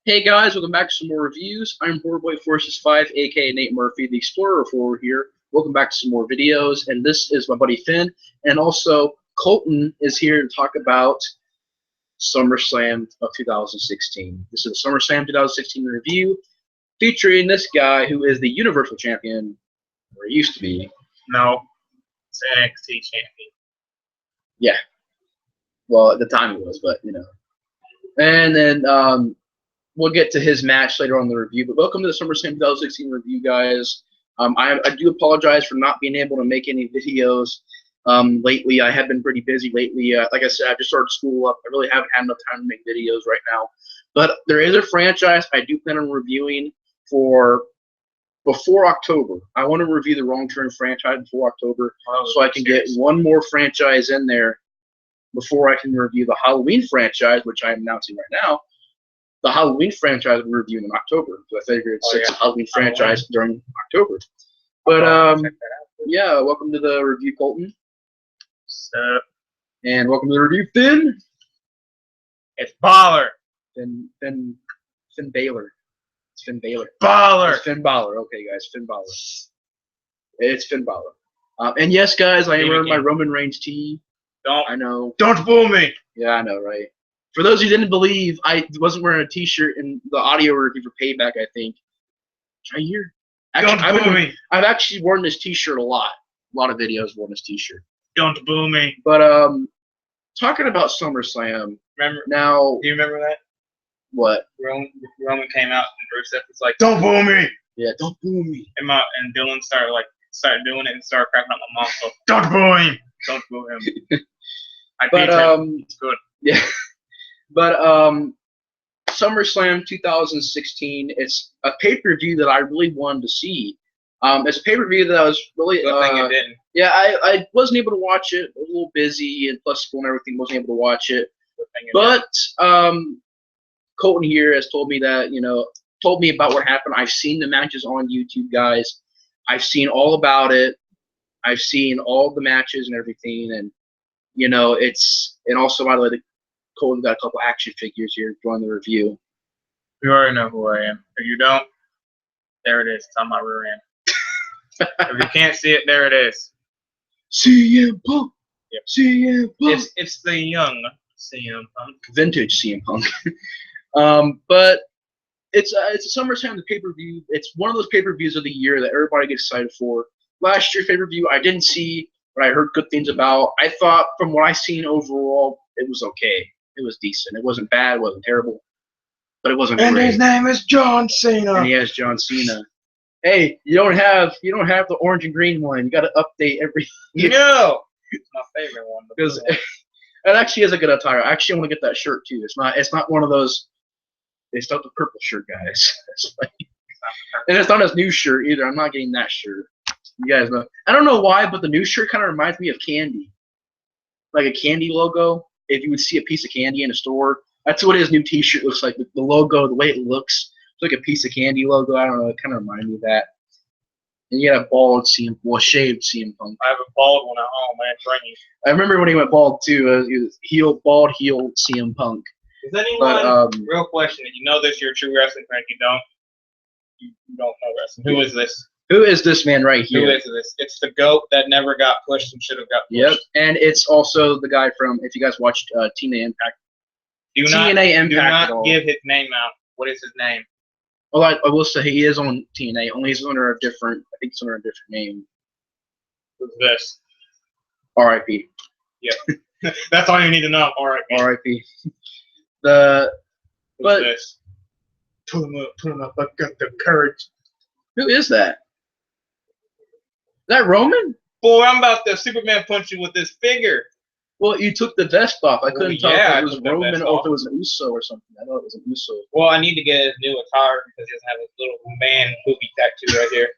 Hey guys, welcome back to some more reviews. I'm Boy Forces 5, aka Nate Murphy, the Explorer 4 here. Welcome back to some more videos, and this is my buddy Finn, and also Colton is here to talk about SummerSlam of 2016. This is the SummerSlam 2016 review, featuring this guy who is the Universal Champion, or he used to be. No, it's NXT champion. Yeah. Well, at the time he was, but, you know. And then, we'll get to his match later on in the review, but welcome to the SummerSlam 2016 review, guys. I do apologize for not being able to make any videos lately. I have been pretty busy lately. Like I said, I've just started school up. I really haven't had enough time to make videos right now. But there is a franchise I do plan on reviewing for before October. I want to review the Wrong Turn franchise before October, so I can get one more franchise in there before I can review the Halloween franchise, which I'm announcing right now. The Halloween franchise we're reviewing in October. So I figured it's a Halloween franchise during October. But yeah, welcome to the review, Colton. So, and welcome to the review, Finn. it's baller. Finn Balor. It's Finn Balor. Baller. It's Finn Balor. Okay, guys, Finn Balor. It's Finn Balor. And yes, guys, I am wearing my Roman Reigns tee. I know. Don't fool me. Yeah, I know, right? For those who didn't believe, I wasn't wearing a T-shirt in the audio review for Payback, I think. Right here. Actually, I've actually worn this T-shirt a lot. A lot of videos worn this T-shirt. Don't boo me. But talking about SummerSlam. Remember? Now. Do you remember that? What? Roman came out and Rusev was like, "Don't boo me." Yeah, don't boo me. And Dylan started doing it and started cracking up my mom. So, don't boo him. Don't boo him. I beat him. It's good. Yeah. But SummerSlam 2016, it's a pay-per-view that I really wanted to see. It's a pay-per-view that I was really Good thing you didn't. Yeah, I wasn't able to watch it. I was a little busy, and plus school and everything, wasn't able to watch it. But Colton here has told me that, told me about what happened. I've seen the matches on YouTube, guys. I've seen all about it. I've seen all the matches and everything, and and also, by the way, Colton's got a couple action figures here during the review. You already know who I am. If you don't, there it is. It's on my rear end. If you can't see it, there it is. CM Punk. Yep. CM Punk. It's the young CM Punk. Vintage CM Punk. But it's a SummerSlam pay-per-view. It's one of those pay-per-views of the year that everybody gets excited for. Last year's pay-per-view, I didn't see, but I heard good things about. I thought, from what I've seen overall, it was okay. It was decent. It wasn't bad. It wasn't terrible. But it wasn't great. And his name is John Cena. And he has John Cena. Hey, you don't have the orange and green one. You got to update every year. No, it's my favorite one. Because it actually is a good attire. I actually want to get that shirt too. It's not one of those. It's not the purple shirt, guys. And it's not his new shirt either. I'm not getting that shirt. You guys know. I don't know why, but the new shirt kind of reminds me of candy, like a candy logo. If you would see a piece of candy in a store, that's what his new T-shirt looks like. The logo, the way it looks, it's like a piece of candy logo. I don't know. It kind of reminds me of that. And you got a bald shaved CM Punk. I have a bald one at home, man. Bring you. I remember when he went bald too. He was bald heel CM Punk. Is anyone? Real question. If you know this, you're a true wrestling fan. You don't know wrestling. Who is this? Who is this man right here? Who is this? It's the GOAT that never got pushed and should have got pushed. Yep, and it's also the guy from, if you guys watched TNA Impact. Do not give his name out. What is his name? Well, I will say he is on TNA, only he's under a different, I think he's under a different name. Who's this? R.I.P. Yeah. That's all you need to know. R.I.P. R.I.P. Who's this? Pull him up. I got the courage. Who is that? Is that Roman? Boy, I'm about to Superman punch you with this figure. Well, you took the vest off. I couldn't tell if it was Roman or if it was an Uso or something. I thought it was an Uso. Well, I need to get his new attire because he doesn't have his little man poopy tattoo right here.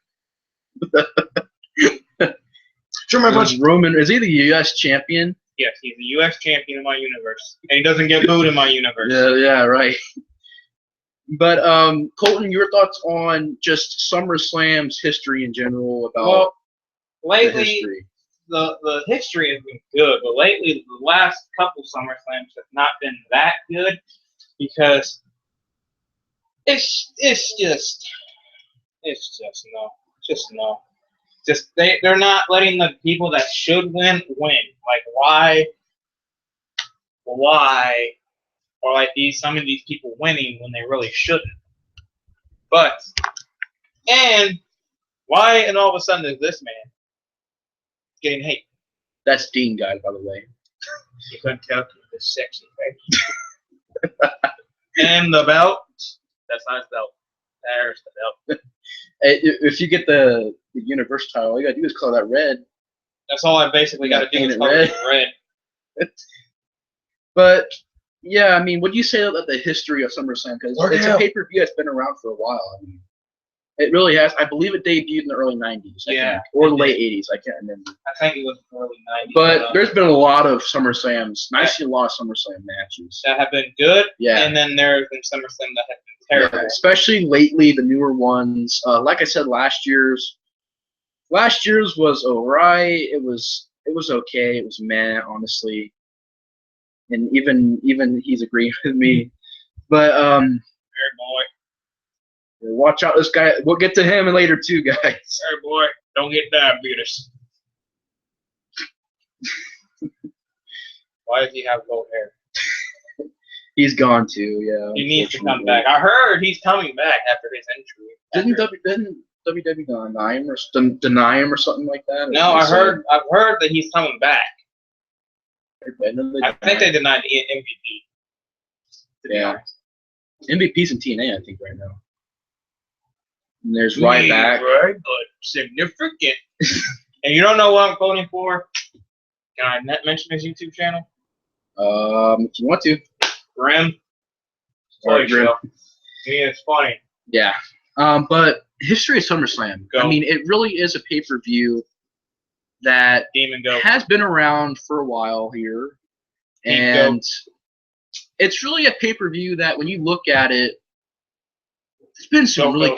Roman, is he the U.S. champion? Yes, he's the U.S. champion in my universe. And he doesn't get booed in my universe. Yeah, right. But, Colton, your thoughts on just SummerSlam's history in general about lately, the history has been good, but lately the last couple SummerSlams have not been that good because It's just no. Just no. Just they're not letting the people that should win. Like why or like some of these people winning when they really shouldn't. But and why and all of a sudden is this man getting hate? That's Dean guy, by the way. You couldn't tell the sexy baby. And the belt. That's not his belt. There's the belt. If you get the Universal title, all you gotta do is color that red. That's all I basically got to do is color it red. But yeah, I mean, would you say that the history of SummerSlam, because it's a pay-per-view that's been around for a while. I mean, it really has. I believe it debuted in the early '90s, or the late '80s. I can't remember. I think it was the early '90s. But there's been a lot of SummerSlams. I've seen a lot of SummerSlam matches that have been good. Yeah, and then there have been SummerSlam that have been terrible. Yeah, especially lately, the newer ones. Like I said, last year's was alright. It was okay. It was meh, honestly. And even he's agreeing with me. But Hey boy, watch out, this guy. We'll get to him later too, guys. Hey boy, don't get diabetes. Why does he have gold hair? He's gone too. Yeah. He needs to come back. I heard he's coming back after his injury. Didn't WWE deny him or something like that? No, I've heard that he's coming back. I think they denied MVP. Yeah. MVP's in TNA, I think, right now. And there's Ryback. Right, but significant. And you don't know what I'm voting for? Can I mention his YouTube channel? If you want to. Grim. Sorry, Grim. Yeah, it's funny. Yeah. But history of SummerSlam. I mean, it really is a pay-per-view that has been around for a while here. And it's really a pay-per-view that when you look at it, there's been some really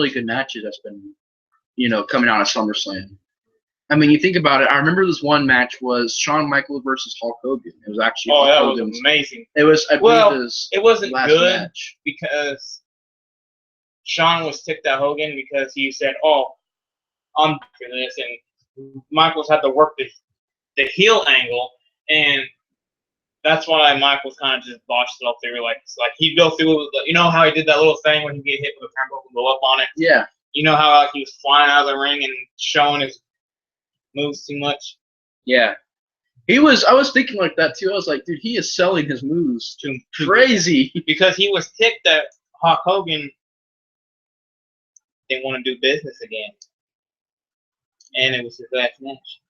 good matches that's been, coming out of SummerSlam. I mean, you think about it. I remember this one match was Shawn Michaels versus Hulk Hogan. It was actually Hulk Hogan's, was amazing. It was it wasn't good match. Because Shawn was ticked at Hogan because he said, "Oh, I'm for this," and Michaels had to work the heel angle, and that's why Michaels kind of just botched it up there. Like he'd go through, how he did that little thing when he get hit with a turnbuckle and go up on it. Yeah. You know how he was flying out of the ring and showing his moves too much. Yeah. I was thinking like that too. I was like, dude, he is selling his moves too crazy. Because he was ticked that Hulk Hogan didn't want to do business again. And it was his last match.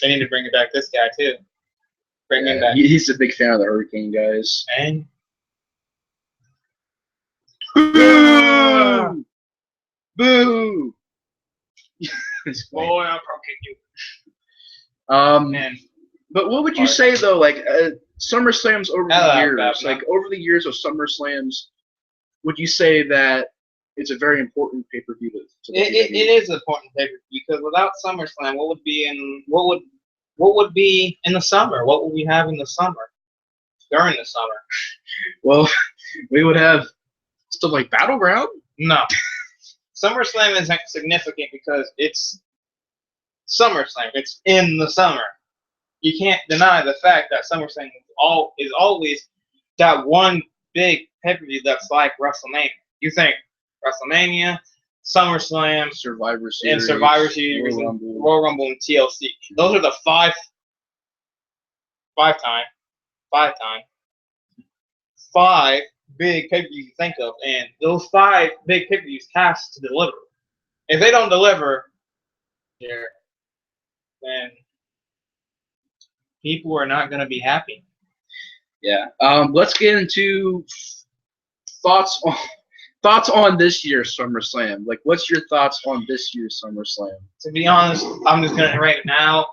They need to bring it back this guy too. Bring him back. He's a big fan of the Hurricane guys. And boo! Boo! Boy, I'm fucking you. But what would you say though? Like SummerSlams over the years, over the years of SummerSlams, would you say that it's a very important pay-per-view? It is an important pay-per-view because without SummerSlam, what would be in the summer? What would we have in the summer? During the summer? Well, we would have stuff like Battleground. No. SummerSlam is significant because it's SummerSlam. It's in the summer. You can't deny the fact that SummerSlam is always that one big pay-per-view that's like WrestleMania. You think WrestleMania, SummerSlam, Survivor Series, Royal Rumble, and TLC. Those are the five big pay-per-views you think of, and those 5 big pay-per-views has to deliver. If they don't deliver here, then people are not going to be happy. Yeah. Let's get into thoughts on this year's SummerSlam. Like, what's your thoughts on this year's SummerSlam? To be honest, I'm just going to rate it now.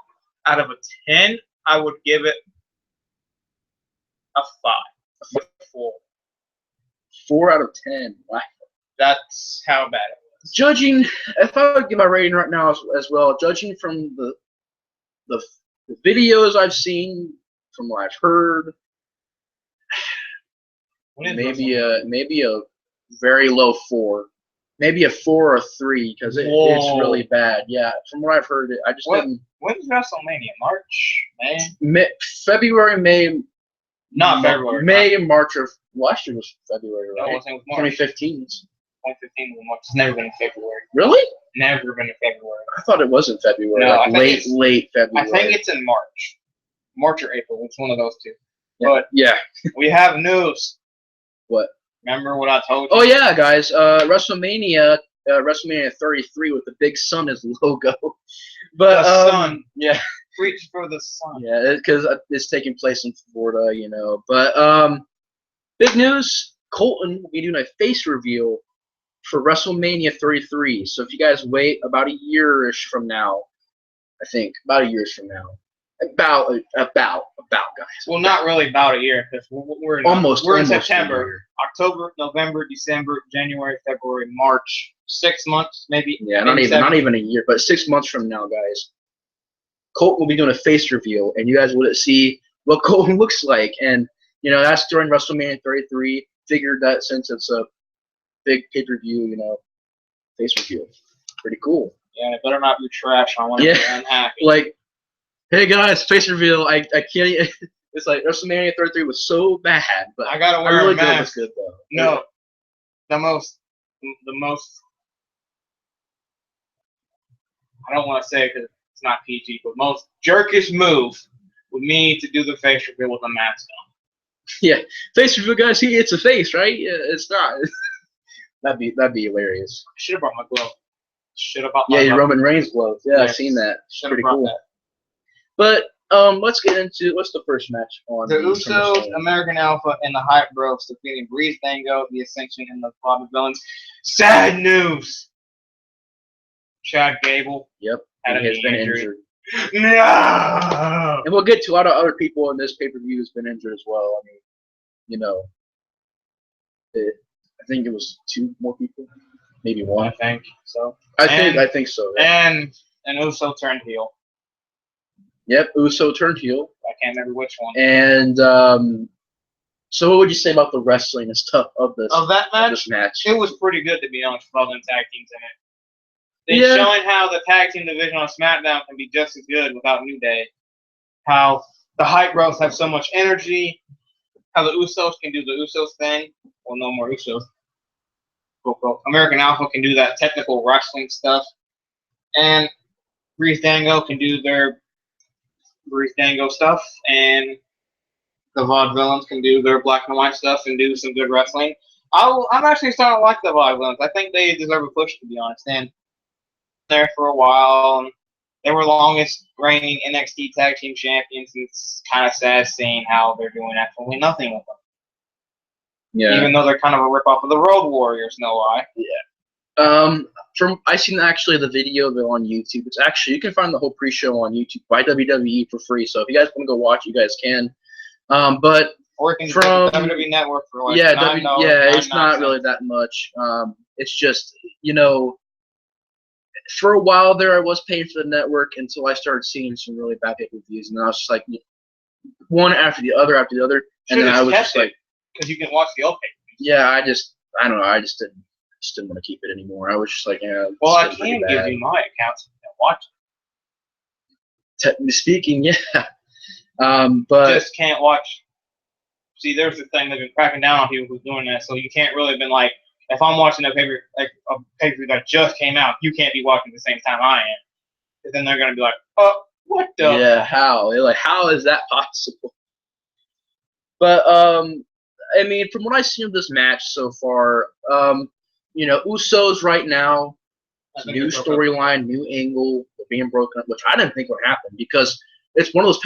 Out of a 10, I would give it a 5. 4. 4 out of 10. Wow. That's how bad it was. Judging, if I would give my rating right now as well, judging from the videos I've seen, from what I've heard, maybe a very low 4, maybe a 4 or a 3 because it's really bad. Yeah, from what I've heard, I just didn't. When's WrestleMania? March, February, May. Not February. May and March of last year was February, right? No, it was March. 2015. 2015 was March. It's never been in February. Really? Never been in February. I thought it was in February. No, like late February. I think it's in March. March or April. It's one of those two. Yeah. But yeah. We have news. What? Remember what I told you? Oh yeah, guys. WrestleMania 33 with the big sun as logo. But the sun. Yeah. Reach for the sun. Yeah, because it's taking place in Florida, But big news: Coltin will be doing a face reveal for WrestleMania 33. So if you guys wait about a year-ish from now, I think about a year from now, about guys. Well, not really about a year because we're in September, October, November, December, January, February, March. 6 months, maybe. Yeah, maybe not even a year, but 6 months from now, guys. Coltin will be doing a face reveal, and you guys will see what Coltin looks like. And, that's during WrestleMania 33. Figured that since it's a big pay-per-view, face reveal. Pretty cool. Yeah, it better not be trash. I want to be unhappy. Like, hey, guys, face reveal. I can't. It's like WrestleMania 33 was so bad, but I got to wear a mask. Was good, though. No, the most. I don't want to say it because it's not PG, but most jerkish move would me to do the face reveal with a mask on. Yeah, face reveal, guys. See, it's a face, right? Yeah, it's not. that'd be hilarious. I should have brought my glove. Should have brought my glove. Roman Reigns glove. Yeah, I've seen that. Should have brought cool. That. But let's get into what's the first match on the Usos, American Alpha, and the Hype Bros defeating Breeze Dango, the Ascension, and the Villains. Sad news. Chad Gable. Yep. He has been injured. No. And we'll get to a lot of other people in this pay-per-view who's been injured as well. I mean, I think it was 2 more people, maybe 1. I think so. I think so. Yeah. And Uso turned heel. Yep, Uso turned heel. I can't remember which one. And so, what would you say about the wrestling and stuff of this? Of that match? This match? It was pretty good, to be honest, with all them tag teams in it. They're showing how the tag team division on SmackDown can be just as good without New Day. How the Hype Bros have so much energy. How the Usos can do the Usos thing. Well, no more Usos. Cool. American Alpha can do that technical wrestling stuff. And Breeze Dango can do their Breeze Dango stuff. And the Vaudevillains can do their black and white stuff and do some good wrestling. I'm actually starting to like the Vaudevillains. I think they deserve a push, to be honest. And there for a while. They were longest reigning NXT Tag Team Champions. It's kind of sad seeing how they're doing absolutely nothing with them. Yeah. Even though they're kind of a ripoff of the Road Warriors, no lie. Yeah. I seen actually the video of it on YouTube. It's actually, you can find the whole pre-show on YouTube by WWE for free. So if you guys want to go watch, you guys can. But working from WWE Network for like $9, it's not really that much. It's just for a while there, I was paying for the network until I started seeing some really bad pay-per-views, and I was just like, one after the other, and then I was just like, because you can watch the old pay-per-views. Yeah, I don't know, I just didn't want to keep it anymore. I was just like, yeah. Well, I can give you my account so you can watch it. Technically speaking, yeah. But just can't watch. See, there's the thing, they've been cracking down on people who's doing that, so you can't really been like, if I'm watching a pay-per-view that just came out, you can't be watching at the same time I am. Because then they're going to be like, oh, what the? Yeah, how? They're like, how is that possible? But, I mean, from what I've seen of this match so far, Usos right now, new storyline, new angle, being broken up, which I didn't think would happen because it's one of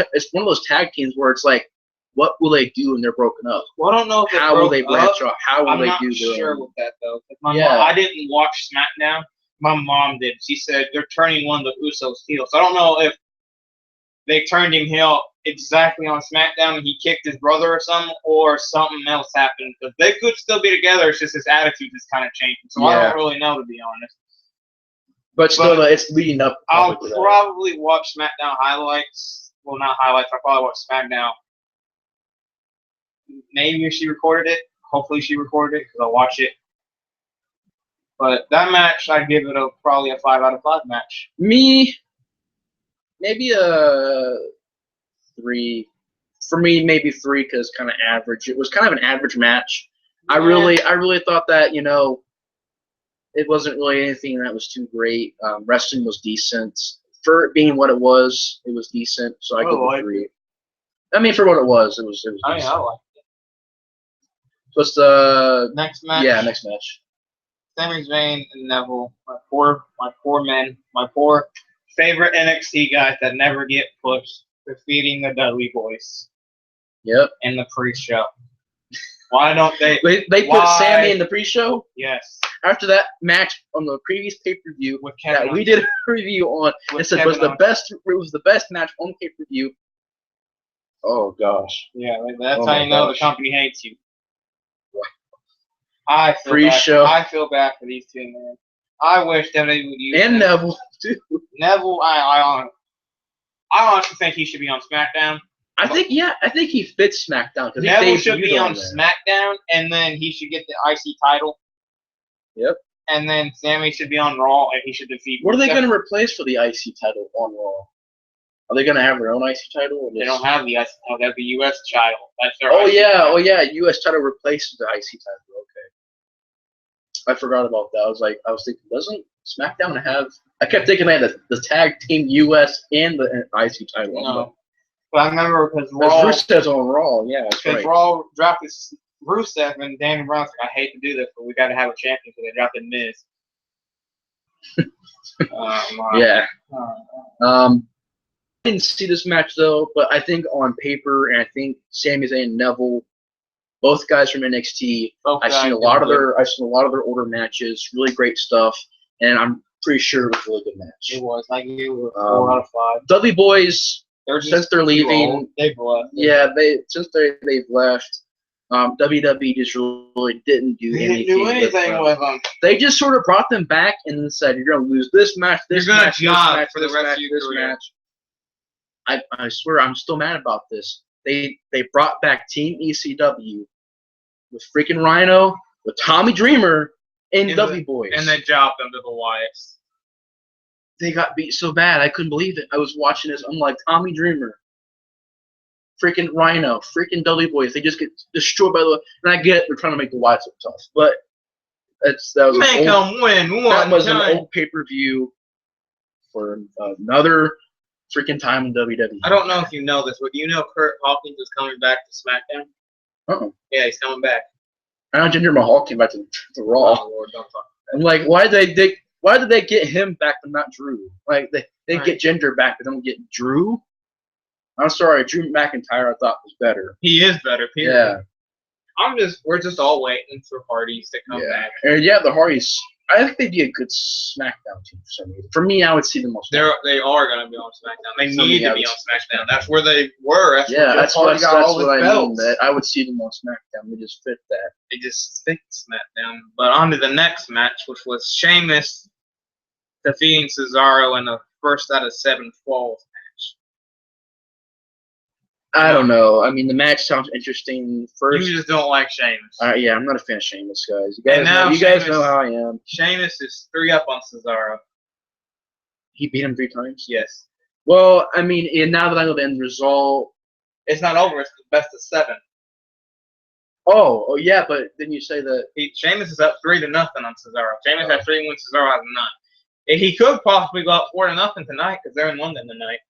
those tag teams where it's like, what will they do when they're broken up? Well, I don't know if how will they branch off? How will they do? I'm not sure with that though. Mom, I didn't watch SmackDown. My mom did. She said they're turning one of the Usos heel. So I don't know if they turned him heel exactly on SmackDown and he kicked his brother or something else happened. Because they could still be together. It's just his attitude is kind of changing. So I don't really know, to be honest. But still, it's leading up. I'll probably watch SmackDown highlights. Well, not highlights. I'll probably watch SmackDown. Maybe she recorded it. Hopefully she recorded it because I'll watch it. But that match, I'd give it probably a 5 out of 5 match. Me, maybe a 3. For me, maybe 3 because kind of average. It was kind of an average match. I really thought that it wasn't really anything that was too great. Wrestling was decent for it being what it was. It was decent, so I give it 3. I mean, for what it was, it was decent. I like it. What's the next match? Yeah, next match. Sami Zayn and Neville, my poor men, my poor favorite NXT guys that never get pushed, defeating the Dudley Boys. Yep. In the pre-show. Why don't they? They put Sammy in the pre-show? Yes. After that match on the previous pay-per-view that we did a review on, it said was the best match on pay-per-view. Oh gosh. Yeah, that's how you know the company hates you. I feel bad for these two men. I wish WWE would use and Neville too. Neville, I honestly think he should be on SmackDown. I think he fits SmackDown because Neville should be on SmackDown, and then he should get the IC title. Yep. And then Sammy should be on Raw, and he should defeat. What are they going to replace for the IC title on Raw? Are they going to have their own IC title? Or they don't have the IC title. They have the US title. That's their title. US title replaces the IC title. Okay. I forgot about that. I was thinking, doesn't SmackDown have? I kept thinking they had the tag team US and the IC title. No. But I remember because Rusev's on Raw. Yeah, that's right. Because Raw drafted Rusev, and Danny Brown's like, I hate to do this, but we got to have a champion, so they drafted Miz. Yeah. I didn't see this match though, but I think on paper, and I think Sami Zayn and Neville, both guys from NXT. I've seen a lot of their older matches. Really great stuff, and I'm pretty sure it was a really good match. It was. I gave it 4 out of 5. Dudley Boys. Since they're leaving, they've left. Yeah, they've left. WWE just really didn't do anything with them. They just sort of brought them back and said, "You're going to lose this match, this match, this match, for the rest of your career." I swear, I'm still mad about this. They brought back Team ECW with freaking Rhino, with Tommy Dreamer, and Dudley Boys, and they dropped them to the Wyatts. They got beat so bad, I couldn't believe it. I was watching this. I'm like, Tommy Dreamer, freaking Rhino, freaking Dudley Boys. They just get destroyed by the. And I get it, they're trying to make the Wyatts look tough, but that was make them win one. That was an old pay-per-view for another freaking time in WWE. I don't know if you know this, but do you know Kurt Hawkins is coming back to SmackDown? Yeah, he's coming back. I know Jinder Mahal came back to Raw. Oh, Lord, don't talk. I'm like, why did they get him back but not Drew? Like they get Jinder back but don't get Drew. I'm sorry, Drew McIntyre I thought was better. He is better, period. Yeah. We're just all waiting for Hardys to come back. And the Hardys, I think they'd be a good SmackDown team for some reason. For me, I would see them on SmackDown. They are going to be on SmackDown. They need to be on SmackDown. That's where they were. That's what I mean. That I would see them on SmackDown. They just fit that. They just fit SmackDown. But on to the next match, which was Sheamus defeating Cesaro in the first out of 7 falls match. I don't know. I mean, the match sounds interesting. First, you just don't like Sheamus. Yeah, I'm not a fan of Sheamus, guys. You guys know how I am. Sheamus is 3 up on Cesaro. He beat him 3 times? Yes. Well, I mean, and now that I know the end result, it's not over. It's the best of 7. Oh, yeah, but then you say that Sheamus is up 3-0 on Cesaro. Sheamus has 3 wins. Cesaro has 9. He could possibly go up 4-0 tonight because they're in London tonight.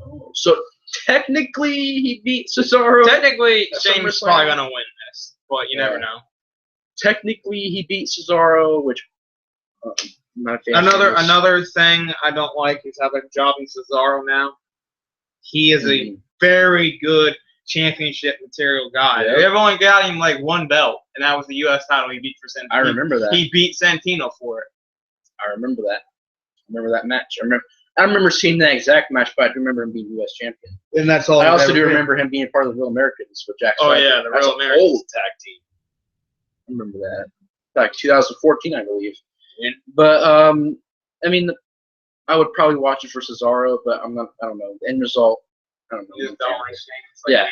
Oh, so technically he beat Cesaro. Technically, Sheamus is probably gonna win this, but you never know. Technically, he beat Cesaro, which not a fan another thing I don't like is how they're jobbing Cesaro now. He is a very good championship material guy. They've only got him like 1 belt, and that was the U.S. title he beat for Santino. I remember that. He beat Santino for it. I remember that. I remember that match. I don't remember seeing that exact match, but I do remember him being U.S. champion. And that's all. I also do remember him being part of the Real Americans with Jack Swagger. Oh yeah, the Real Americans. Old tag team. I remember that. Like 2014, I believe. Yeah. But I mean, I would probably watch it for Cesaro, but I don't know. The end result, I don't know. You just don't like Sheamus.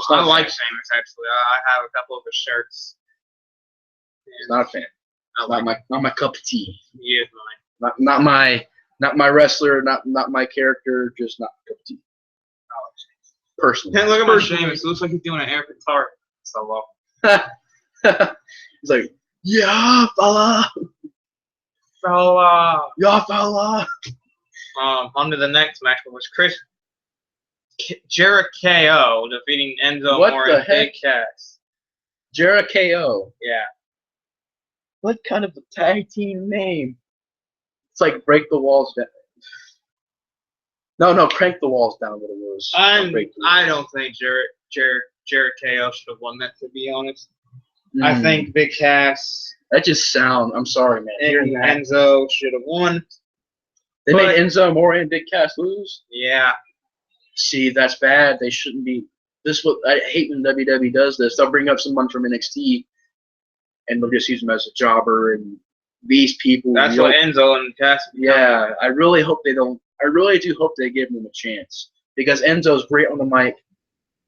I like Sheamus actually. I have a couple of his shirts. Not a fan. Not my cup of tea. He is mine. Not my wrestler. Not my character. Just not my cup of tea. Personally. Hey, look at my Sheamus. It looks like he's doing an air guitar solo. He's like, yeah, fella. Yeah, fella. On to the next match, which was Chris Jericho defeating Enzo Amore and Big Cass. Jericho. Yeah. What kind of a tag team name? It's like break the walls down. No, crank the walls down. What it was. I don't think Jericho should have won that. To be honest, I think Big Cass. That just sound. I'm sorry, man. And Enzo should have won. They made Enzo Amore and Big Cass lose. Yeah. See, that's bad. They shouldn't be. This what I hate when WWE does this. They'll bring up someone from NXT, and they'll just use them as a jobber. And these people. That's what Enzo and Cass. Yeah, I really hope they don't. I really do hope they give him a chance because Enzo's great on the mic.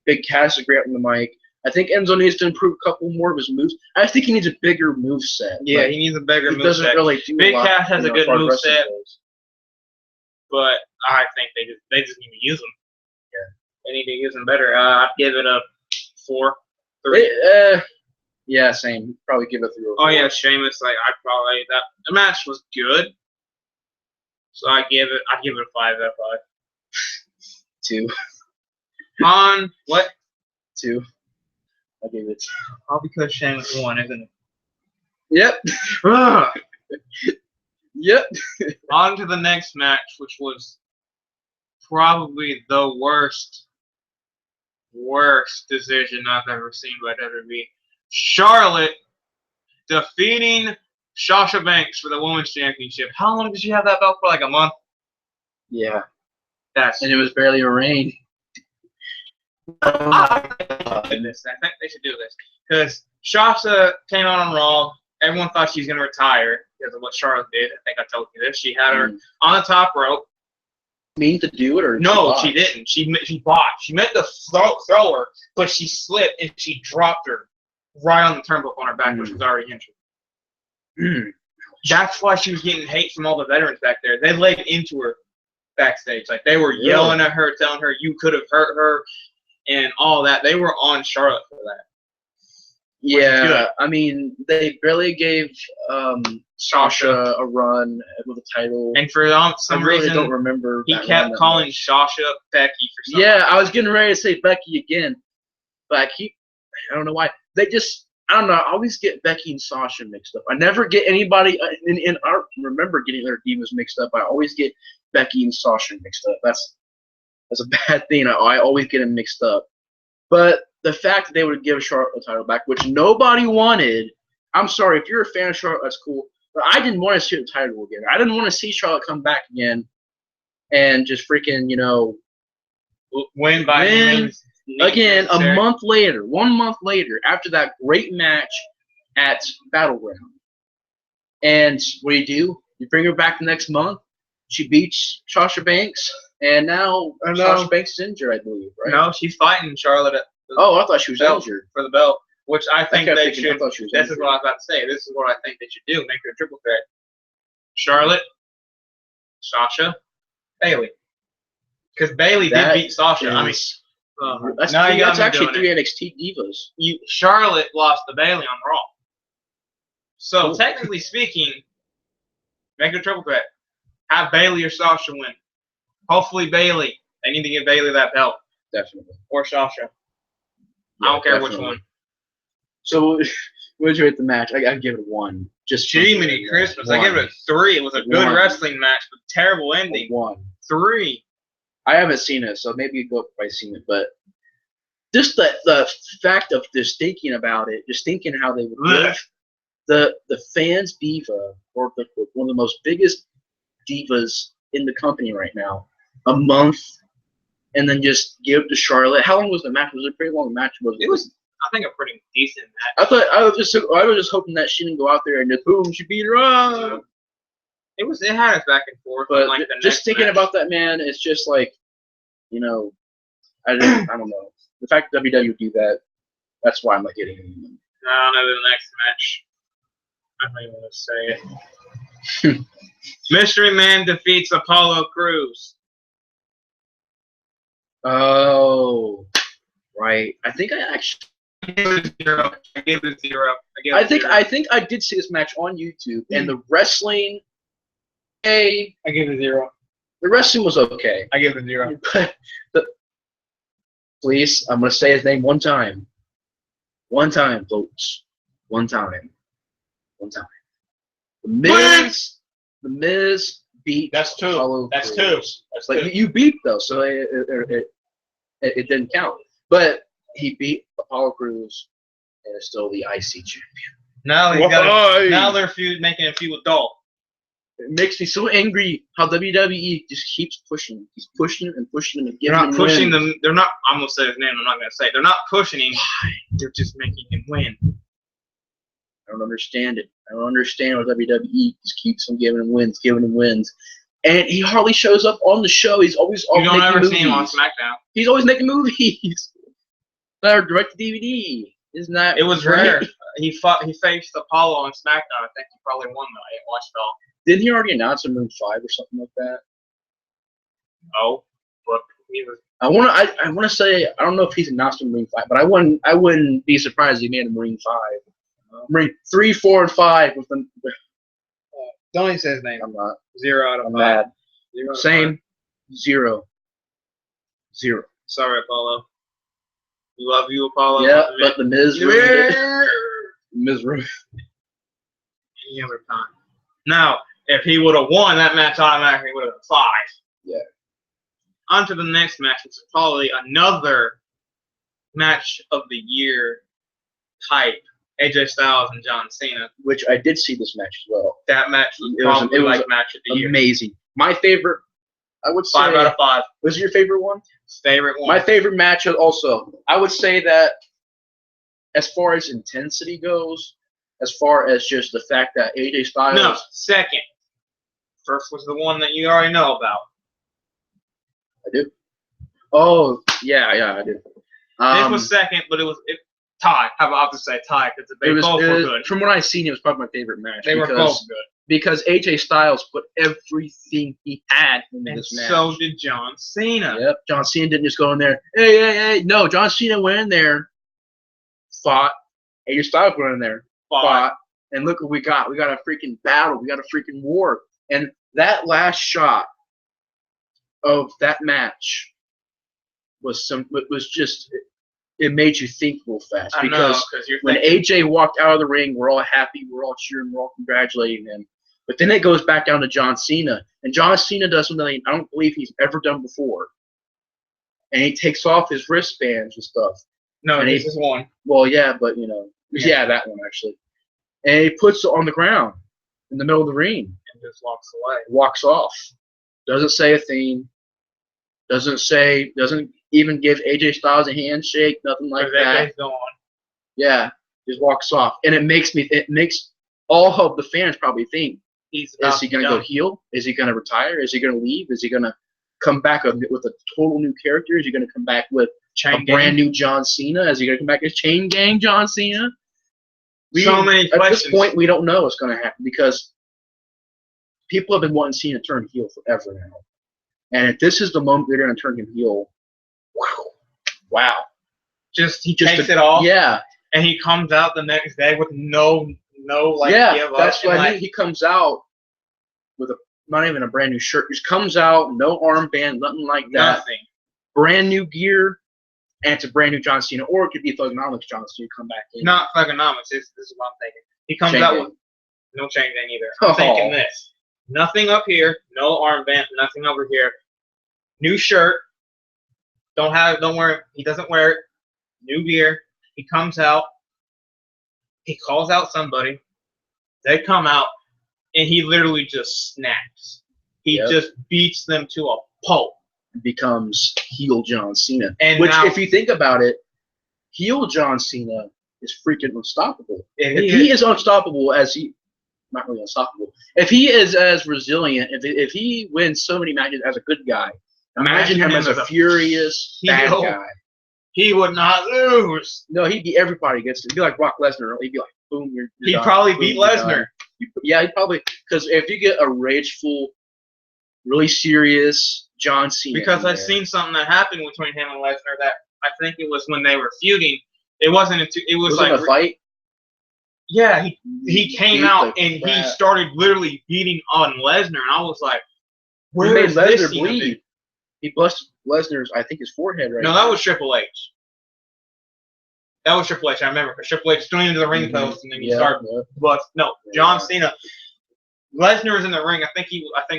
Big Cass is great on the mic. I think Enzo needs to improve a couple more of his moves. I think he needs a bigger move set. Yeah, he needs a bigger move set. He doesn't really do Big a lot, Cass has a good move set, goes. but I think they just need to use them. Yeah, they need to use them better. I'd give it a 4, 3. Yeah, same. Probably give it 3 or 4. Oh yeah, Sheamus. Like the match was good, so I'd give it a 5 out of 5. 2. On what? 2. I'll give it. All because Sheamus won, isn't it? Yep. Yep. On to the next match, which was probably the worst decision I've ever seen by WWE. Charlotte defeating Sasha Banks for the Women's Championship. How long did she have that belt for? Like a month? Yeah. And it was barely a reign. I think they should do this because Sasha came out on Raw. Everyone thought she was going to retire because of what Charlotte did. I think I told you this. She had her on the top rope. Mean to do it or no? She didn't. She botched. She meant to throw her, but she slipped and she dropped her right on the turnbuckle on her back, which was already injured. That's why she was getting hate from all the veterans back there. They laid into her backstage, like they were yelling at her, telling her you could have hurt her. And all that. They were on Charlotte for that. Yeah, I mean, they barely gave Sasha a run with a title. And for some reason, I don't remember. He kept calling Sasha Becky for some reason. I was getting ready to say Becky again. But I don't know why. I don't know. I always get Becky and Sasha mixed up. I never get anybody, I remember getting their divas mixed up. I always get Becky and Sasha mixed up. That's a bad thing. I always get them mixed up. But the fact that they would give Charlotte the title back, which nobody wanted, I'm sorry, if you're a fan of Charlotte, that's cool. But I didn't want to see the title again. I didn't want to see Charlotte come back again and just freaking, win again a month later, 1 month later, after that great match at Battleground. And what do? You bring her back the next month. She beats Sasha Banks. And now Sasha Banks is injured, I believe, right? No, she's fighting Charlotte. I thought she was injured for the belt, which I think they should. This is what I was about to say. This is what I think they should do: make her a triple threat. Charlotte, Sasha, Bayley, because Bayley did beat Sasha. That's actually 3 NXT divas. Charlotte lost to Bayley on Raw. So technically speaking, make her a triple threat. Have Bayley or Sasha win. Hopefully Bayley. They need to give Bayley that belt. Definitely. Or Sasha. Yeah, I don't care which one. So, what did you rate the match? I'd give it 1. Just Jiminy Christmas. I give it a 3. It was a good wrestling match, but terrible ending. 1. 3. I haven't seen it, so maybe you go if I've seen it, but just the fact of just thinking about it, just thinking how they would give the fans diva, or one of the most biggest divas in the company right now, a month, and then just give to Charlotte. How long was the match? Was it a pretty long match? It was, I think, a pretty decent match. I was just hoping that she didn't go out there and just boom, she beat her up. It had us back and forth. But like just thinking about that, man, it's just like, I don't know. The fact that WWE do that, that's why I'm not getting them. I don't know the next match. I don't even want to say it. Mystery Man defeats Apollo Crews. Oh, right. I think I actually. I gave it a 0. I gave it a 0. I think I did see this match on YouTube, and the wrestling. I gave it a 0. The wrestling was okay. I gave it a 0. But please, I'm gonna say his name one time. One time, folks. One time. One time. The Miz beat. That's 2. Apollo That's Crews. 2. That's But 2. you beat though, so it didn't count. But he beat Apollo Crews and is still the IC champion. Now now they're making a feud with Dolph. It makes me so angry how WWE just keeps pushing. He's pushing and pushing and They're giving not pushing them. They're not. I'm gonna say his name. I'm not gonna say it. They're not pushing him. Why? They're just making him win. I don't understand it. I don't understand why WWE just keeps on giving him wins, and he hardly shows up on the show. He's always You don't ever movies. see him on SmackDown. He's always making movies. Or direct to DVD. Isn't that? It was great? rare. He faced Apollo on SmackDown. I think he probably won though. I didn't watch it all. Didn't he already announce a Maroon 5 or something like that? No, but he was. I wanna say I don't know if he's announced a Marine 5, but I wouldn't be surprised if he made a Marine 5. Marine 3, 4, and 5 with them. Don't even say his name. I'm not. 0 out of 5. I'm mad. 0 out of Same. 5. 0. Sorry, Apollo. We love you, Apollo. Yeah, but the Miz ruined it. Miz ruined it. Any other time. Now, if he would have won that match, automatically would have been 5. Yeah. On to the next match, which is probably another match of the year type. AJ Styles and John Cena. Which I did see this match as well. That match was probably like match of the year. Amazing. My favorite, I would say. 5 out of 5. Was it your favorite one? Favorite one. My favorite match also. I would say that as far as intensity goes, as far as just the fact that AJ Styles. No, second. First was the one that you already know about. I do. Oh, yeah, I do. This was second, but it tied. How about to say tied? Because they both were good. From what I've seen, it was probably my favorite match. They were both good. Because AJ Styles put everything he had into this match. So did John Cena. Yep. John Cena didn't just go in there, hey. No, John Cena went in there, fought. AJ Styles went in there, fought. And look what we got. We got a freaking battle. We got a freaking war. And that last shot of that match was just it made you think real fast. Because when AJ walked out of the ring, we're all happy, we're all cheering, we're all congratulating him. But then it goes back down to John Cena. And John Cena does something I don't believe he's ever done before. And he takes off his wristbands and stuff. No, this is one. Well, yeah, but yeah, that one actually. And he puts it on the ground in the middle of the ring. And just walks away. Walks off. Doesn't say a thing. Doesn't even give AJ Styles a handshake, nothing like that. Yeah, just walks off. And it makes all of the fans probably think, is he going to go heel? Is he going to retire? Is he going to leave? Is he going to come back with a total new character? Is he going to come back with brand new John Cena? Is he going to come back as Chain Gang John Cena? So many questions. At this point, we don't know what's going to happen because people have been wanting Cena to turn heel forever now. And if this is the moment they're going to turn him heel, wow. He takes it off. Yeah. And he comes out the next day with no give up. That's what I mean. He comes out with not even a brand new shirt. He just comes out, no armband, nothing like that. Nothing. Brand new gear, and it's a brand new John Cena. Or it could be Thugonomics John Cena come back in. Not Thugonomics. This is what I'm thinking. He comes out with no chain gang either. I'm thinking this. Nothing up here, no armband, nothing over here. New shirt. Don't wear it. He doesn't wear it. New gear. He comes out. He calls out somebody. They come out, and he literally just snaps. He just beats them to a pulp. Becomes heel John Cena. Which, if you think about it, heel John Cena is freaking unstoppable. If he is unstoppable not really unstoppable. If he is as resilient, if he wins so many matches as a good guy, imagine him as a furious bad guy. He would not lose. No, he'd be everybody against him. He'd be like Brock Lesnar. He'd be like, boom, you're He done. probably Boom, beat you're Lesnar. done. Yeah, he probably, because if you get a rageful, really serious John Cena. Because I've seen something that happened between him and Lesnar that I think it was when they were feuding. It wasn't. It was like a fight. Yeah, he came out and crap. he started literally beating on Lesnar, and I was like, "Where made Lesnar this bleed? He busted Lesnar's, I think, his forehead right." No, that was Triple H. That was Triple H. I remember because Triple H threw him into the ring post, and then he started. But no, John Cena. Lesnar was in the ring. I think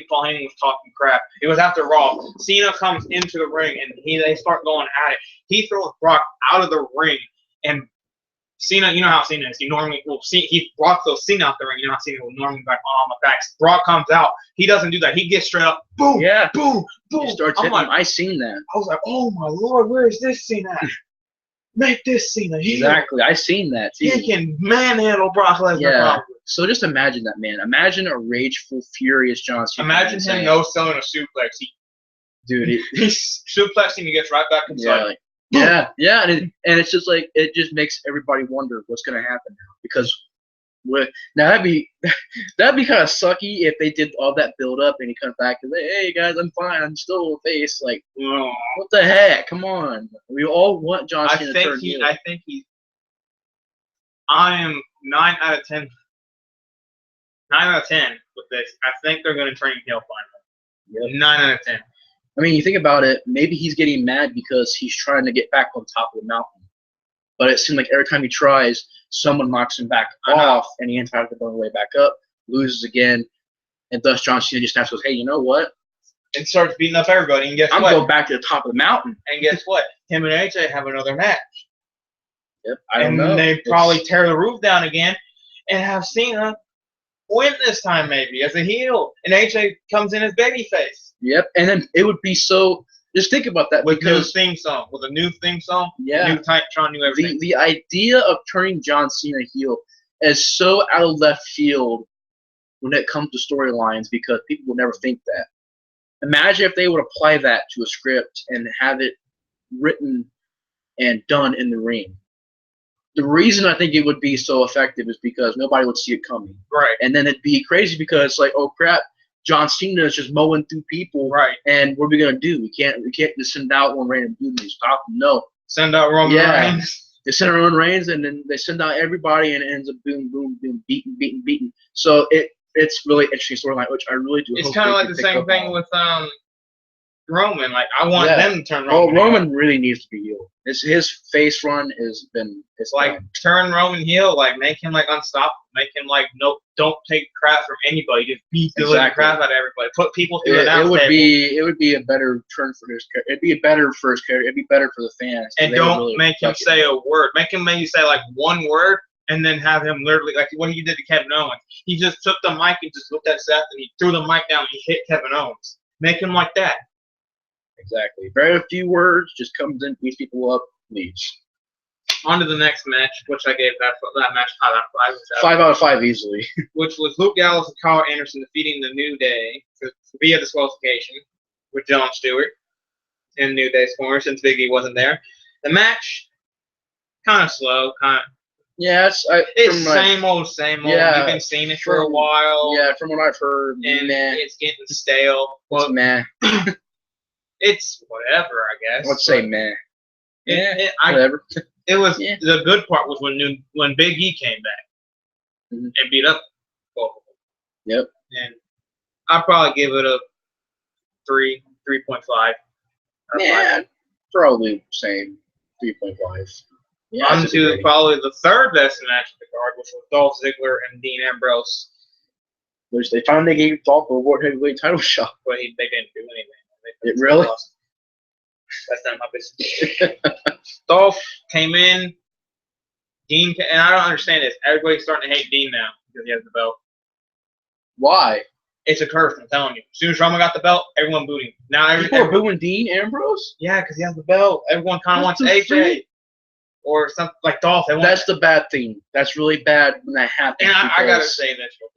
Paul Heyman was talking crap. It was after Raw. Cena comes into the ring and they start going at it. He throws Brock out of the ring, and Cena, you know how Cena is. He normally Brock throws Cena out the ring. You know how Cena will normally be like, oh, I'm a back. Brock comes out. He doesn't do that. He gets straight up. Boom. Yeah. Boom. Boom. He starts hitting him. I seen that. I was like, oh my Lord, where is this Cena at? Make this Cena. Exactly. I seen that too. He can manhandle Brock Lesnar. Yeah. Probably. So just imagine that, man. Imagine a rageful, furious John Cena. Imagine him no-selling a suplex. He's suplexing. He gets right back inside. Yeah, and it's just like it just makes everybody wonder what's gonna happen now because now that'd be kind of sucky if they did all that build up and he comes back and say, hey guys, I'm fine, I'm still a face. Like, what the heck? Come on, we all want John Cena to turn heel. I am 9 out of 10. 9 out of 10 with this. I think they're gonna turn heel finally. Yep. 9 out of 10. I mean, you think about it, maybe he's getting mad because he's trying to get back on top of the mountain. But it seems like every time he tries, someone knocks him back off, and he ends up going way back up, loses again, and thus John Cena just goes, hey, you know what? And starts beating up everybody, and guess what? I'm going back to the top of the mountain. And guess what? Him and AJ have another match. Yep, I don't know. And they probably tear the roof down again and have Cena win this time maybe as a heel. And AJ comes in as babyface. Yep, and then it would be so. Just think about that with a new theme song, new Titantron, new everything. The idea of turning John Cena heel is so out of left field when it comes to storylines because people will never think that. Imagine if they would apply that to a script and have it written and done in the ring. The reason I think it would be so effective is because nobody would see it coming. Right. And then it'd be crazy because like, oh crap. John Cena is just mowing through people, right? And what are we gonna do? We can't just send out one random dude and stop him. No, send out Roman Reigns. They send out Roman Reigns, and then they send out everybody, and it ends up boom, boom, boom, beaten. So it's really interesting storyline, which I really do. It's kind of like the same thing with Roman. Like I want them to turn Roman. Oh, Roman really needs to be heel. His face run has been. It's like done. Turn Roman heel. Like make him like unstoppable. Make him like don't take crap from anybody. Just beat the living crap out of everybody. Put people through it would be a better turn for his character. It'd be better for his character. It'd be better for the fans. And don't really make him say a word. Make him maybe say like one word. And then have him literally, like what he did to Kevin Owens. He just took the mic and just looked at Seth and he threw the mic down and he hit Kevin Owens. Make him like that. Exactly. Very few words, just comes in, beats people up, leaves. On to the next match, which I gave that match 5 out of 5. 5 out of 5 easily. Which was Luke Gallows and Carl Anderson defeating the New Day via disqualification with Jon Stewart in New Day's corner since Big E wasn't there. The match, kind of slow, yeah, it's same old. Yeah, you've been seeing it for a while. Yeah, from what I've heard, and it's getting stale. Well, meh. It's whatever, I guess. Let's say meh. Whatever. It was the good part was when Big E came back and beat up both of them. Yep. And I'd probably give it a 3.5. Yeah, probably same 3.5. Yeah, on to probably the third best match of the card, which was Dolph Ziggler and Dean Ambrose. Which they finally gave Dolph a World Heavyweight title shot. But they didn't do anything. It really? That's not my business. Dolph came in. Dean, and I don't understand this. Everybody's starting to hate Dean now because he has the belt. Why? It's a curse, I'm telling you. As soon as Roman got the belt, everyone booed him. Now people are booing Dean Ambrose? Yeah, because he has the belt. Everyone kind of wants AJ. Or something like Dolph. That's the bad thing. That's really bad when that happens. And I gotta say this real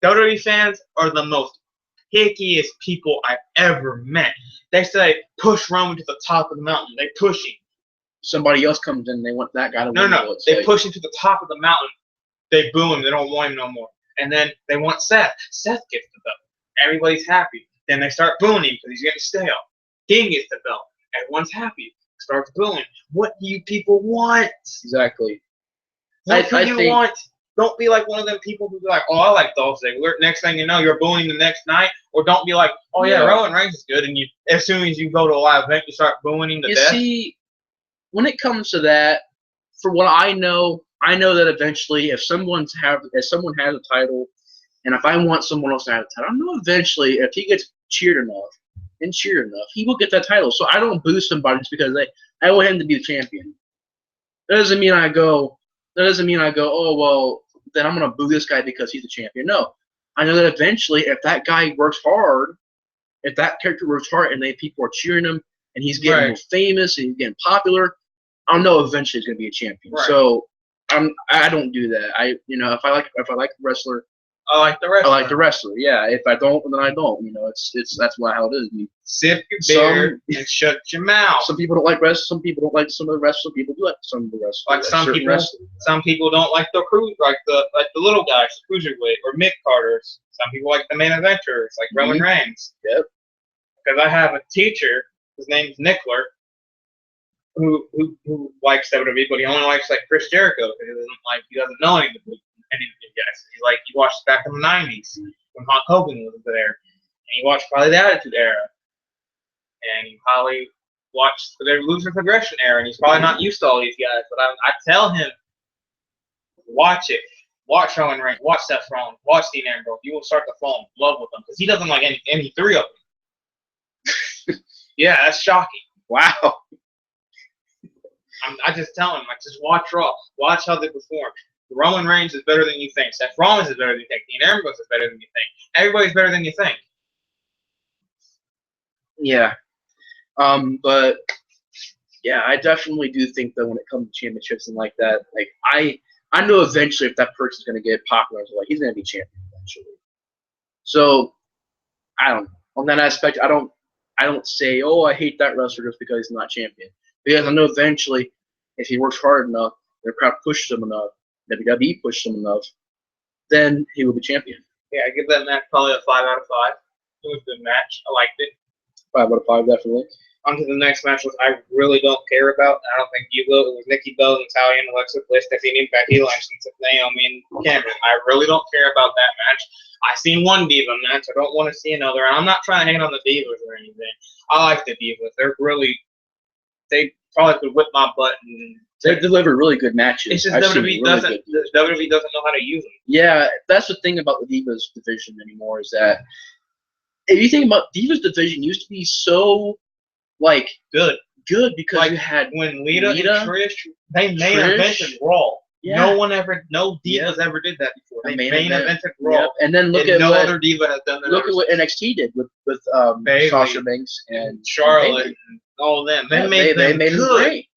quick. WWE fans are the most pickiest people I've ever met. They say, push Roman to the top of the mountain. They push him. somebody else comes in and they want that guy to win. No. They push him to the top of the mountain. They boo him. They don't want him no more. And then they want Seth. Seth gets the belt. Everybody's happy. Then they start booing him because he's getting stale. Dean gets the belt. Everyone's happy. Starts booing. What do you people want? Exactly. What do you want? Don't be like one of them people who be like, oh, I like Dolph Ziggler. Next thing you know, you're booing the next night. Or don't be like, oh, yeah, Roman Reigns is good. And you, as soon as you go to a live event, you start booing him to death. You see, when it comes to that, for what I know that eventually if someone has a title, and if I want someone else to have a title, I know eventually if he gets cheered enough, he will get that title. So I don't boo somebody just because I want him to be the champion. That doesn't mean I go, oh, well, then I'm going to boo this guy because he's the champion. No. I know that eventually if that guy works hard, if that character works hard and people are cheering him and he's getting more famous and he's getting popular, I'll know eventually he's going to be a champion. Right. So I don't do that. If I like the wrestler, I like the wrestler. I like the wrestler. Yeah. If I don't, then I don't. That's how it is. Sip your beer and shut your mouth. Some people don't like wrestling. Some people don't like some of the wrestlers. Some people do like some of the wrestlers. Like some people don't like the little guys, the cruiserweight or mid carders. Some people like the main eventers, like Roman Reigns. Yep. Because I have a teacher, his name's Nickler, who likes WWE, but he only likes like Chris Jericho because he doesn't know any of the guys. He watched back in the '90s when Hulk Hogan was there, and he watched probably the Attitude Era, and he probably watched the Losers Progression Era, and he's probably not used to all these guys. But I tell him, watch it. Watch Roman Reigns, watch Seth Rollins, watch Dean Ambrose. You will start to fall in love with them because he doesn't like any three of them. Yeah, that's shocking. Wow. I just tell him, just watch Raw. Watch how they perform. Roman Reigns is better than you think. Seth Rollins is better than you think. Dean Ambrose is better than you think. Everybody's better than you think. Yeah. But yeah, I definitely do think that when it comes to championships and like that, like I know eventually if that person's going to get popular, he's going to be champion eventually. So I don't know. On that aspect, I don't say, oh, I hate that wrestler just because he's not champion. Because I know eventually, if he works hard enough, the crowd pushes him enough, WWE pushes him enough, then he will be champion. Yeah, I give that match probably a 5 out of 5. It was a good match. I liked it. 5 out of 5, definitely. On to the next match, which I really don't care about. I don't think you will. It was Nikki Bella, Natalya, and Alexa Bliss defeating Becky Lynch and Naomi and Cameron. I really don't care about that match. I've seen one Diva match. I don't want to see another. And I'm not trying to hang on the Divas or anything. I like the Divas. They probably could whip my butt. And they deliver really good matches. It's just WWE doesn't know how to use them. Yeah, that's the thing about the Divas division anymore is that if you think about Divas division used to be so good because you had when Lita and Trish, they main evented Raw. Yeah. No Divas ever did that before. They main evented Raw. Yep. And then look at no other Diva has done that. Look at what NXT did with Sasha Banks and Charlotte and all of them. They made them great.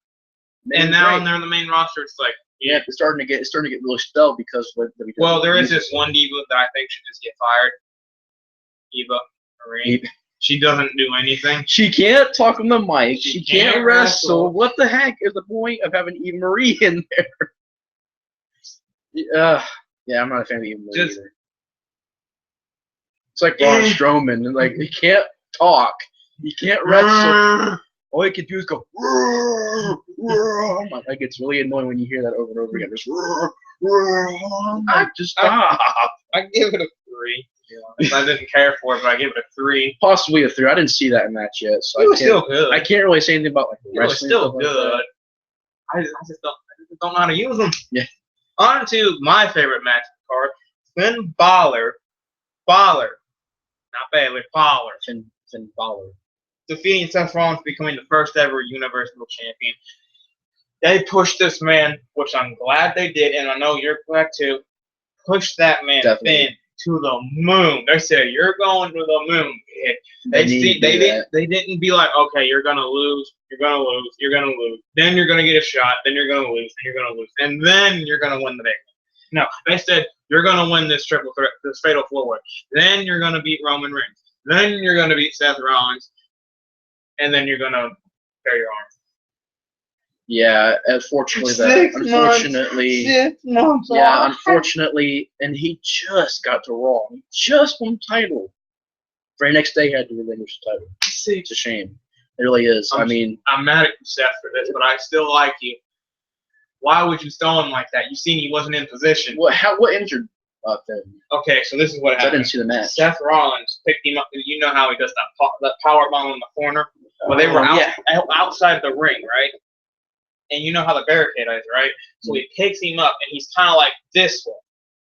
And now they're in the main roster. It's like it's starting to get really stale because there is this one Diva that I think should just get fired. Eva Marie. She doesn't do anything. She can't talk on the mic. She can't wrestle. What the heck is the point of having Eva Marie in there? Yeah, I'm not a fan of Eva Marie either. It's like Braun Strowman, and he can't talk. He can't wrestle. All he can do is go. Like it's really annoying when you hear that over and over again. Just stop. I give it a 3. I didn't care for it, but I give it a 3. Possibly a 3. I didn't see that match yet, so it was still good. I can't really say anything about the wrestling. It was still good. I just don't know how to use them. Yeah. On to my favorite match card: Finn Balor, not Baylor, Balor. Finn Balor defeating Seth Rollins, becoming the first ever Universal Champion. They pushed this man, which I'm glad they did, and I know you're glad too. Push that man, Finn, to the moon. They said, "You're going to the moon, kid." They didn't be like, "Okay, you're gonna lose. You're gonna lose. You're gonna lose. Then you're gonna get a shot. Then you're gonna lose. Then you're gonna lose. And then you're gonna win the big one." No, they said, "You're gonna win this triple threat, this fatal four-way. Then you're gonna beat Roman Reigns. Then you're gonna beat Seth Rollins. And then you're gonna tear your arm." Yeah, unfortunately, 6 months. Yeah, unfortunately, and he just got to Raw. He just won the title. Very next day, he had to relinquish the title. It's a shame. It really is. I'm mad at you, Seth, for this, but I still like you. Why would you throw him like that? You seen he wasn't in position. What injured Finn? Okay, so this is what happened. I didn't see the match. Seth Rollins picked him up. You know how he does that power bomb in the corner? Well, they were outside the ring, right? And you know how the barricade is, right? So he picks him up, and he's kind of like this way.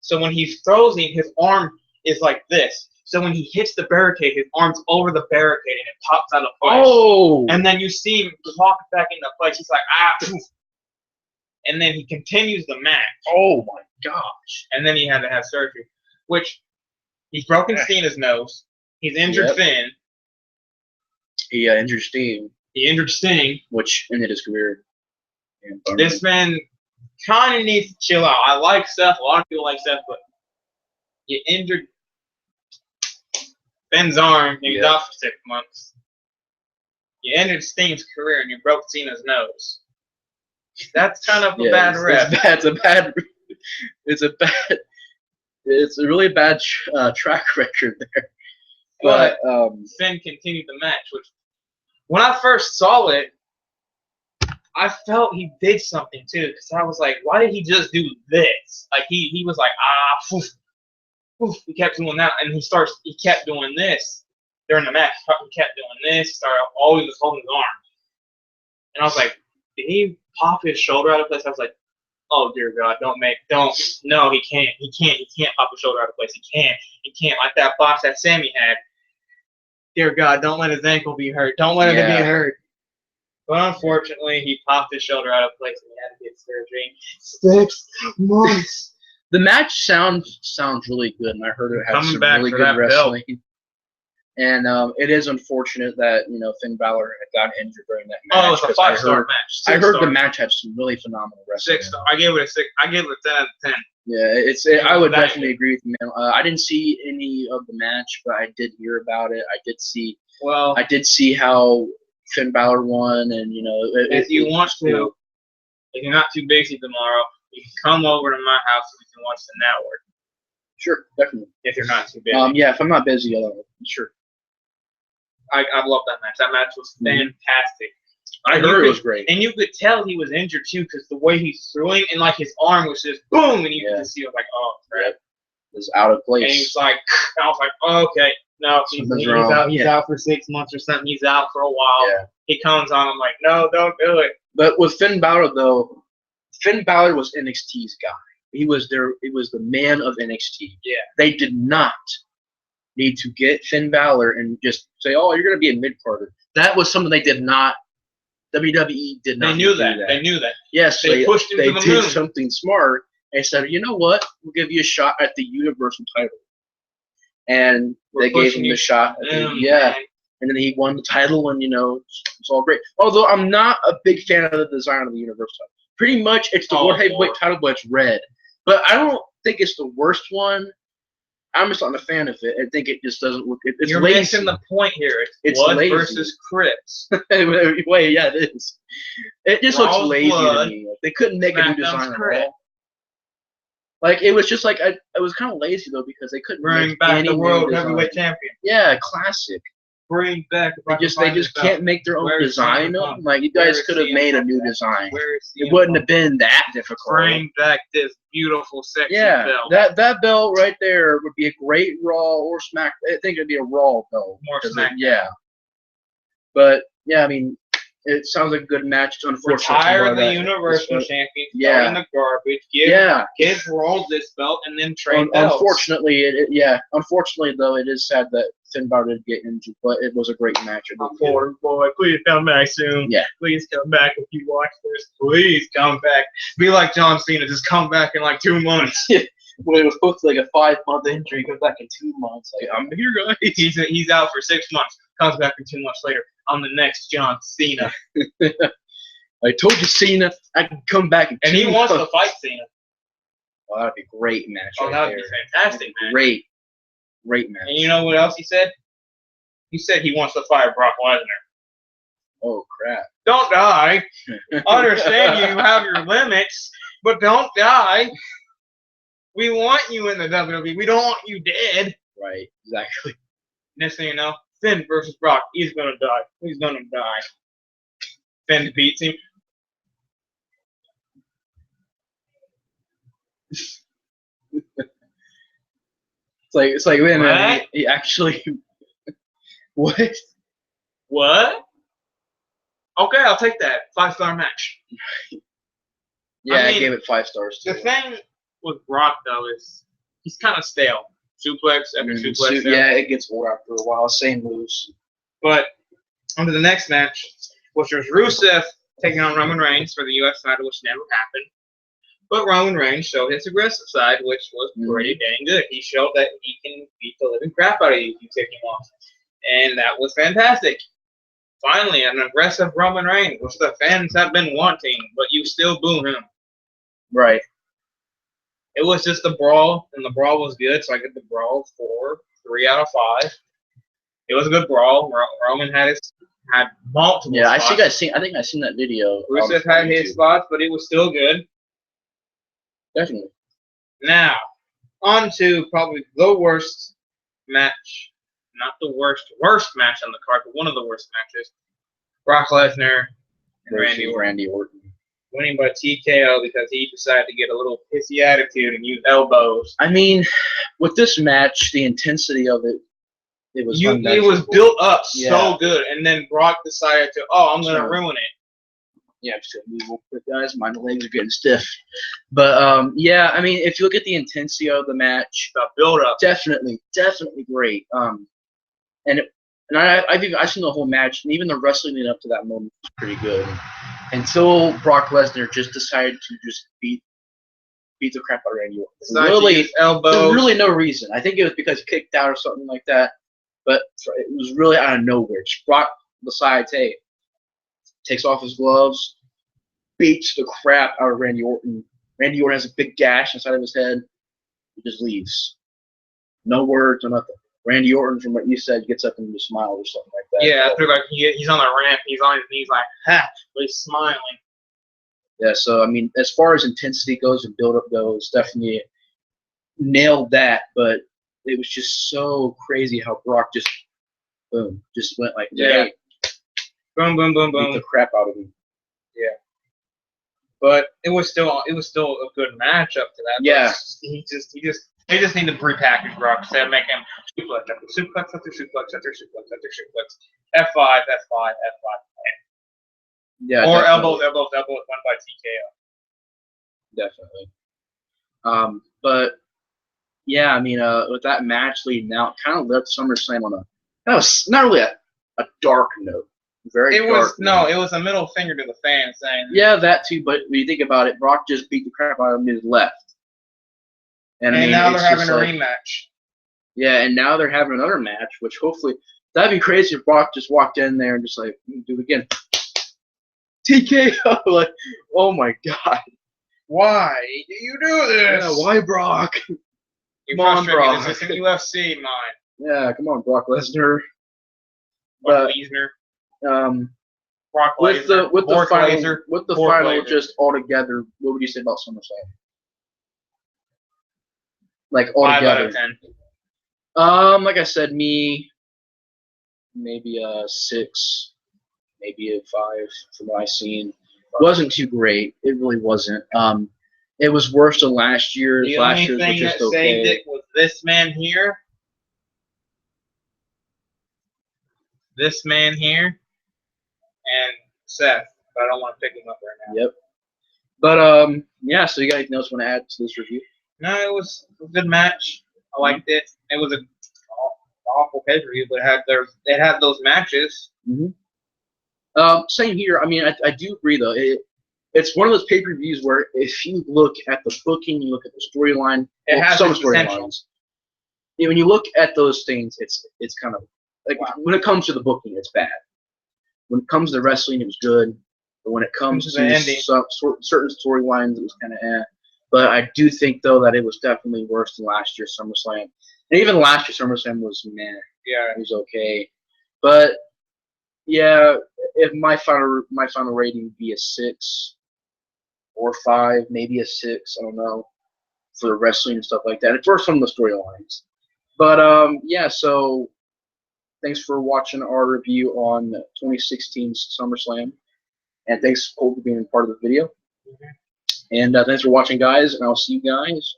So when he throws him, his arm is like this. So when he hits the barricade, his arm's over the barricade, and it pops out of place. Oh! And then you see him pop back into place. He's like, poof. And then he continues the match. Oh, my gosh. And then he had to have surgery, which he's broken Cena's nose. He's injured Finn. He injured Sting. He injured Sting. Which ended his career. This man kind of needs to chill out. I like Seth. A lot of people like Seth, but you injured Finn's arm. He was out for 6 months. You ended Sting's career, and you broke Cena's nose. That's kind of a bad rep. It's a really bad track record there. But Finn continued the match, which when I first saw it, I felt he did something too, because I was like, why did he just do this? Like he was like, poof, poof. He kept doing that, and he kept doing this during the match. He kept doing this. Always was holding his arm, and I was like, did he pop his shoulder out of place? I was like, oh dear God, no, he can't pop his shoulder out of place. He can't like that box that Sammy had. Dear God, don't let his ankle be hurt. Don't let it be hurt. But unfortunately, he popped his shoulder out of place and he had to get surgery. 6 months. The match sounds really good, and I heard it had some really good wrestling. And it is unfortunate that Finn Balor had gotten injured during that match. Oh, it was a 5-star match. I heard the match had some really phenomenal wrestling. 6 star. I gave it a 6. I gave it a 10 out of 10. Yeah, I would definitely agree with you, man. I didn't see any of the match, but I did hear about it. I did see how Finn Balor won, and if you want to, if you're not too busy tomorrow, you can come over to my house and we can watch the network. Sure, definitely. If you're not too busy. Yeah, if I'm not busy, sure. I love that match. That match was fantastic. I heard it was great. And you could tell he was injured too, because the way he threw him, and like his arm was just boom, and you could just see it was like, oh crap. It was out of place. And he was like, I was like, oh, okay. No, he's out. He's out for 6 months or something. He's out for a while. Yeah. He comes on. I'm like, no, don't do it. But with Finn Balor, though, Finn Balor was NXT's guy. He was the man of NXT. Yeah. They did not need to get Finn Balor and just say, oh, you're going to be a mid-carder. That was something they did not. WWE did not. They knew that. They knew that. Yes, they pushed him to the moon. They did something smart. They said, you know what? We'll give you a shot at the Universal title. And they gave him the shot. And then he won the title, and it's all great. Although I'm not a big fan of the design of the Universal title. Pretty much, it's the World Heavyweight title, but it's red. But I don't think it's the worst one. I'm just not a fan of it. I think it just doesn't look. It's You're lazy. missing the point here. It's blood versus Crips. Wait, yeah, it is. It just looks lazy to me. Like, they couldn't make a new design at all. Like, it was just like it was kind of lazy though, because they couldn't bring back the World Heavyweight Champion. Yeah, classic. Bring back. They just can't make their own design. Like, you guys could have made a new design. It wouldn't have been that difficult. Bring back this beautiful, sexy belt. That belt right there would be a great Raw or Smack. I think it'd be a Raw belt. More SmackDown. Yeah. But yeah, I mean, it sounds like a good match. It's unfortunate. Retire the Universal Champion. Throw in the garbage. Give Raw this belt and then trade belts. Unfortunately, Unfortunately, though, it is sad that Finn Balor did get injured, but it was a great match. Poor boy, please come back soon. Yeah. Please come back if you watch this. Please come back. Be like John Cena, just come back in like 2 months. Well, it was supposed to be like a 5-month injury. He comes back in 2 months. Like, I'm here, guys. He's out for 6 months. Comes back in 2 months later. I'm the next John Cena. I told you, Cena, I can come back in 2 months. And he wants to fight Cena. Well, that'd be a great match. That would be fantastic, man. Great match. And you know what else he said? He said he wants to fire Brock Lesnar. Oh crap! Don't die. Understand you have your limits, but don't die. We want you in the WWE. We don't want you dead. Right. Exactly. Next thing you know, Finn versus Brock. He's gonna die. He's gonna die. Finn beats him. It's like wait a minute. What? He actually. What? What? Okay, I'll take that. 5-star match. Yeah, I gave it 5 stars too. The thing with Brock though is he's kind of stale. Suplex after suplex. Yeah, it gets old after a while. Same moves. But on to the next match, which was Rusev taking on Roman Reigns for the U.S. title, which never happened. But Roman Reigns showed his aggressive side, which was pretty dang good. He showed that he can beat the living crap out of you if you take him off. And that was fantastic. Finally, an aggressive Roman Reigns, which the fans have been wanting, but you still boo him. Right. It was just a brawl, and the brawl was good, so I get the brawl 3 out of 5. It was a good brawl. Roman had multiple spots. I think I seen that video. Rusev had his spots, but it was still good. Definitely. Now, on to probably the worst match. Not the worst match on the card, but one of the worst matches. Brock Lesnar and Randy Orton. Winning by TKO because he decided to get a little pissy attitude and use elbows. I mean, with this match, the intensity of it, it was built up so good, and then Brock decided to, I'm going to ruin it. Yeah, I'm just going to move real quick, guys. My legs are getting stiff. But, yeah, I mean, if you look at the intensity of the match, the build-up. Definitely great. I've seen the whole match, and even the wrestling leading up to that moment was pretty good. Until Brock Lesnar just decided to just beat the crap out of Randy Orton. There's really no reason. I think it was because he kicked out or something like that. But it was really out of nowhere. Brock decides, hey, takes off his gloves, beats the crap out of Randy Orton. Randy Orton has a big gash inside of his head. He just leaves. No words or nothing. Randy Orton, from what you said, gets up and just smiles or something like that. Yeah, after like he's on the ramp, he's on his knees like, ha, but he's smiling. Yeah, so I mean, as far as intensity goes and build-up goes, definitely nailed that. But it was just so crazy how Brock just went like that. Boom, boom, boom, boom. Beat the crap out of him. Yeah. But it was still a good match up to that. Yeah. They just need to repackage Brock instead of making him suplex after suplex after suplex after suplex after suplex. F5, F5, F5. Yeah. Or definitely. elbows, won by TKO. Definitely. But yeah, I mean, with that match leading out, kind of left SummerSlam on not really a dark note. It was a middle finger to the fans saying. Yeah, that too. But when you think about it, Brock just beat the crap out of him and left. And I mean, now they're having a rematch. Yeah, and now they're having another match, which hopefully that'd be crazy if Brock just walked in there and just like do it again. TKO, like, oh my god. Why do you do this? Yeah, why Brock? Come on, Brock. This isn't UFC, mine. Yeah, come on, Brock Lesnar. Brock Lesnar. Brock with Lesnar. the final just all together, what would you say about SummerSlam? Like all 5 together. out of 10. Like I said, maybe a 6, maybe a 5 from what I've seen. Wasn't too great. It really wasn't. It was worse than last year's. The last only year's thing was just that saved okay. it was this man here. This man here. And Seth. But I don't want to pick him up right now. Yep. But yeah. So you got anything else you want to add to this review? No, it was a good match. I liked it. It was an awful pay-per-view, but it had those matches. Same here. I mean, I do agree though. It's one of those pay-per-views where if you look at the booking, you look at the storyline, it has some storylines. Yeah, when you look at those things, it's kind of like when it comes to the booking, it's bad. When it comes to the wrestling, it was good, but when it comes to certain storylines, it was kind of eh. But I do think, though, that it was definitely worse than last year's SummerSlam. And even last year's SummerSlam was meh. Yeah. It was okay. But Yeah, if my final rating would be a 6 or 5, maybe a 6. I don't know, for the wrestling and stuff like that. At first, from the storylines, but yeah. So thanks for watching our review on 2016's SummerSlam, and thanks Cole for being part of the video. And thanks for watching, guys. And I'll see you guys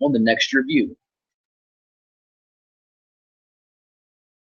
on the next review.